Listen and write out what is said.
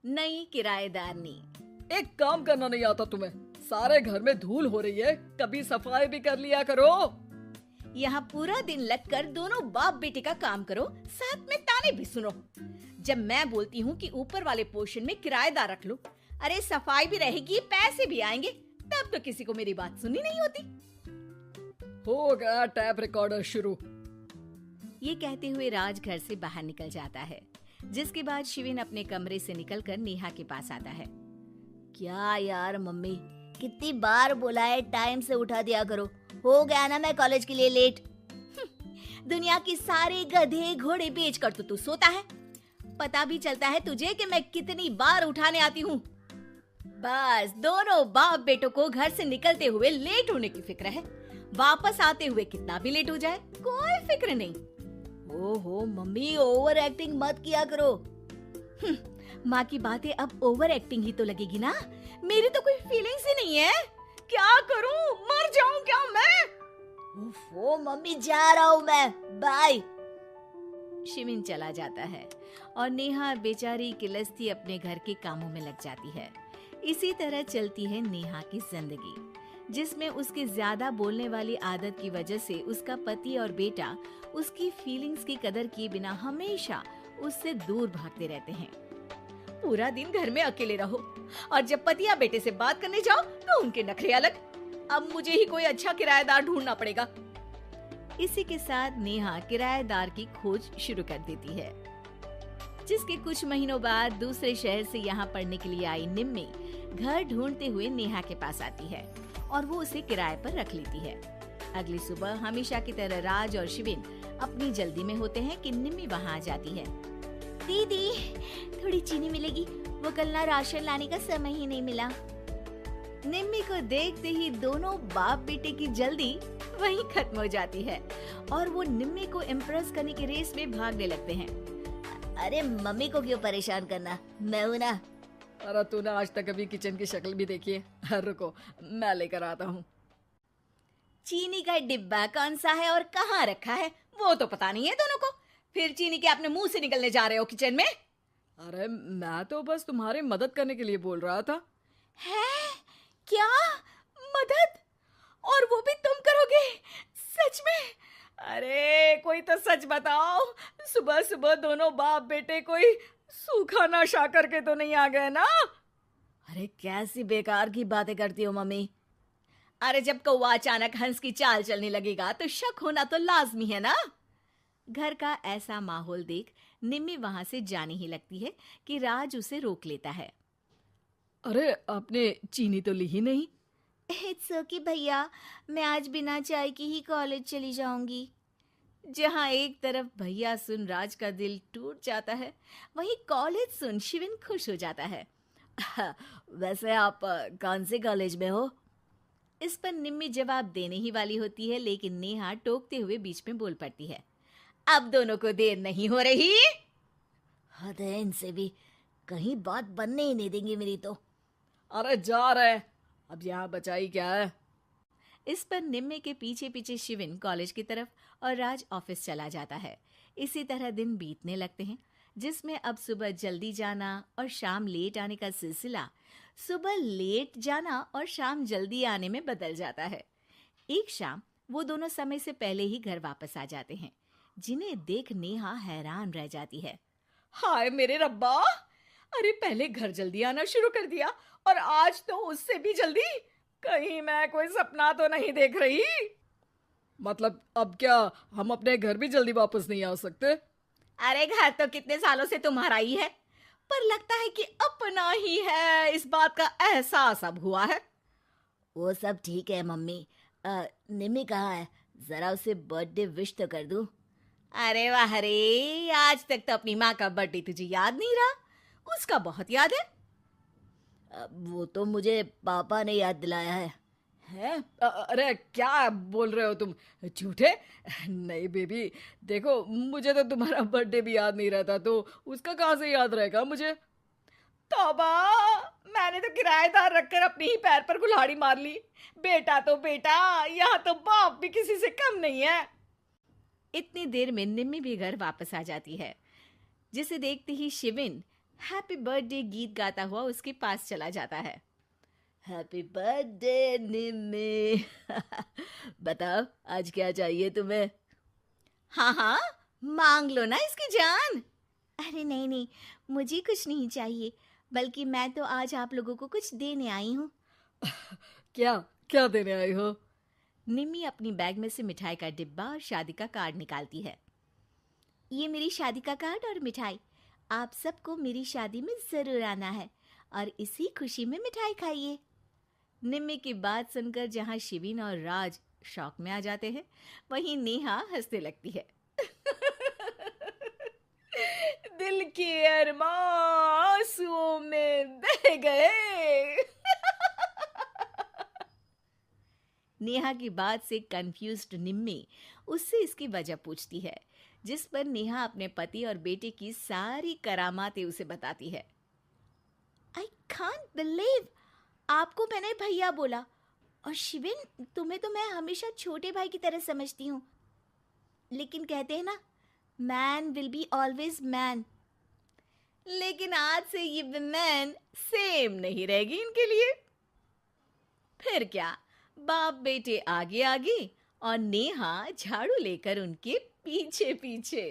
नई किराएदारनी। एक काम करना नहीं आता तुम्हें? सारे घर में धूल हो रही है, कभी सफाई भी कर लिया करो। यहाँ पूरा दिन लगकर दोनों बाप बेटे का काम करो, साथ में ताने भी सुनो। जब मैं बोलती हूँ कि ऊपर वाले पोर्शन में किराएदार रख लो, अरे सफाई भी रहेगी, पैसे भी आएंगे, तब तो किसी को मेरी बात सुननी नहीं होती। हो गया टैप रिकॉर्डर शुरू। ये कहते हुए राज घर से बाहर निकल जाता है, जिसके बाद शिविन अपने कमरे से निकलकर नेहा के पास आता है। क्या यार मम्मी, कितनी बार बोला है टाइम से उठा दिया करो, हो गया ना मैं कॉलेज के लिए लेट। दुनिया की सारे गधे घोड़े बेच कर तो तू सोता है, पता भी चलता है तुझे कि मैं कितनी बार उठाने आती हूँ। बस दोनों बाप बेटों को घर से निकलते हुए लेट होने की फिक्र है, वापस आते हुए कितना भी लेट हो जाए कोई फिक्र नहीं। ओहो मम्मी, ओवर एक्टिंग मत किया करो। माँ की बातें अब ओवर एक्टिंग ही तो लगेगी ना, मेरी तो कोई फीलिंग्स ही नहीं है। क्या करूं, मर जाऊं क्या मैं? ओफो मम्मी, जा रहा हूँ मैं, बाय। शिविन चला जाता है और नेहा बेचारी किलस्ती अपने घर के कामों में लग जाती है। इसी तरह चलती है नेहा की जिंदगी, जिसमें उसके ज्यादा बोलने वाली आदत की वजह से उसका पति और बेटा उसकी फीलिंग्स की कदर किए बिना हमेशा उससे दूर भागते रहते हैं। पूरा दिन घर में अकेले रहो और जब पति या बेटे से बात करने जाओ तो उनके नखरे अलग। अब मुझे ही कोई अच्छा किराएदार ढूंढना पड़ेगा। इसी के साथ नेहा किराएदार की खोज शुरू कर देती है, जिसके कुछ महीनों बाद दूसरे शहर से यहाँ पढ़ने के लिए आई निम्मी घर ढूंढते हुए नेहा के पास आती है और वो उसे किराए पर रख लेती है। अगली सुबह हमेशा की तरह राज और शिविन अपनी जल्दी में होते हैं कि निम्मी वहाँ आ जाती है। दीदी, थोड़ी चीनी मिलेगी, वो कल ना राशन लाने का समय ही नहीं मिला। निम्मी को देखते ही दोनों बाप बेटे की जल्दी वहीं खत्म हो जाती है और वो निम्मी को इम्प्रेस करने की रेस में भागने लगते हैं। अरे मम्मी को क्यों परेशान करना, मैं हूँ ना। अरे तूने आज तक अभी किचन की शक्ल भी देखी है? रुको मैं लेकर आता हूँ। चीनी का डिब्बा कौन सा है और कहाँ रखा है वो तो पता नहीं है दोनों को, फिर चीनी के अपने मुंह से निकलने जा रहे हो किचन में। अरे मैं तो बस तुम्हारी मदद करने के लिए बोल रहा था। है क्या मदद? और वो भी तुम करोगे? सच में? अरे कोई तो सच बताओ, सुबह सुबह दोनों बाप बेटे कोई सूखा नशा करके तो नहीं आ गए ना? अरे कैसी बेकार की बातें करती हो मम्मी। अरे जब कौवा अचानक हंस की चाल चलने लगेगा तो शक होना तो लाजमी है ना। घर का ऐसा माहौल देख निम्मी वहां से जाने ही लगती है कि राज उसे रोक लेता है। अरे आपने चीनी तो ली ही नहीं? इट्स ओके भैया, मैं आज बिना चाय की ही कॉलेज चली जाऊंगी। जहाँ एक तरफ भैया सुन राज का दिल टूट जाता है, वहीं कॉलेज सुन शिविन खुश हो जाता है। वैसे आप कौन से कॉलेज में हो? इस पर निम्मी जवाब देने ही वाली होती है, लेकिन नेहा टोकते हुए बीच में बोल पड़ती है। अब दोनों को देर नहीं हो रही। हद है इनसे भी, कहीं बात बनने ही नहीं देंगी मेरी तो। अरे जा रहे, अब यहाँ बचाई क्या है? इस पर निम्मे के पीछे पीछे शिविन कॉलेज की तरफ और राज ऑफिस चला जाता है। इसी तरह दिन बीतने लगते हैं, जिसमें अब सुबह जल्दी जाना और शाम लेट आने का सिलसिला सुबह लेट जाना और शाम जल्दी आने में बदल जाता है। एक शाम वो दोनों समय से पहले ही घर वापस आ जाते हैं, जिन्हें देख नेहा हैरान रह जाती है। हाय मेरे रब्बा, अरे पहले घर जल्दी आना शुरू कर दिया और आज तो उससे भी जल्दी। कहीं मैं कोई सपना तो नहीं देख रही? मतलब अब क्या हम अपने घर भी जल्दी वापस नहीं आ सकते? अरे घर तो कितने सालों से तुम्हारा ही है, पर लगता है कि अपना ही है, इस बात का एहसास अब हुआ है। वो सब ठीक है मम्मी, निम्मी कहाँ है, जरा उसे बर्थडे विश तो कर दूं। अरे वाह रे, आज तक तो अपनी माँ का बर्थडे तुझे याद नहीं रहा, उसका बहुत याद है। वो तो मुझे पापा ने याद दिलाया है। हैं? अरे क्या बोल रहे हो तुम, झूठे? नहीं बेबी, देखो मुझे तो तुम्हारा बर्थडे भी याद नहीं रहता, तो उसका कहाँ से याद रहेगा मुझे? तौबा, मैंने तो किराएदार रखकर अपनी ही पैर पर कुल्हाड़ी मार ली। बेटा तो बेटा, यहाँ तो बाप भी किसी से कम नहीं है। इतनी देर में निम्मी भी घर वापस आ जाती है, जिसे देखते ही शिविन हैप्पी बर्थडे गीत गाता हुआ उसके पास चला जाता है। हैप्पी बर्थडे निम्मी। बताओ आज क्या चाहिए तुम्हें? हाँ हाँ, मांग लो ना इसकी जान। अरे नहीं नहीं, मुझे कुछ नहीं चाहिए, बल्कि मैं तो आज आप लोगों को कुछ देने आई हूँ। क्या क्या देने आई हो? निम्मी अपनी बैग में से मिठाई का डिब्बा और शादी का कार्ड निकालती है। ये मेरी शादी का कार्ड और मिठाई। आप सबको मेरी शादी में जरूर आना है और इसी खुशी में मिठाई खाइए। निम्मी की बात सुनकर जहाँ शिविन और राज शॉक में आ जाते हैं, वहीं नेहा हंसने लगती है। दिल के अरमां आंसुओं में बह गए। नेहा की बात से कंफ्यूज्ड निम्मी उससे इसकी वजह पूछती है, जिस पर नेहा अपने पति और बेटे की सारी करामातें उसे बताती है। आई कांट बिलीव, आपको मैंने भैया बोला, और शिविन तुम्हें तो मैं हमेशा छोटे भाई की तरह समझती हूँ, लेकिन कहते हैं ना, man will be always man. लेकिन आज से ये विमेन सेम नहीं रहेगी इनके लिए। फिर क्या, बाप बेटे आगे आगे और नेहा झाड़ू लेकर उनके पीछे पीछे।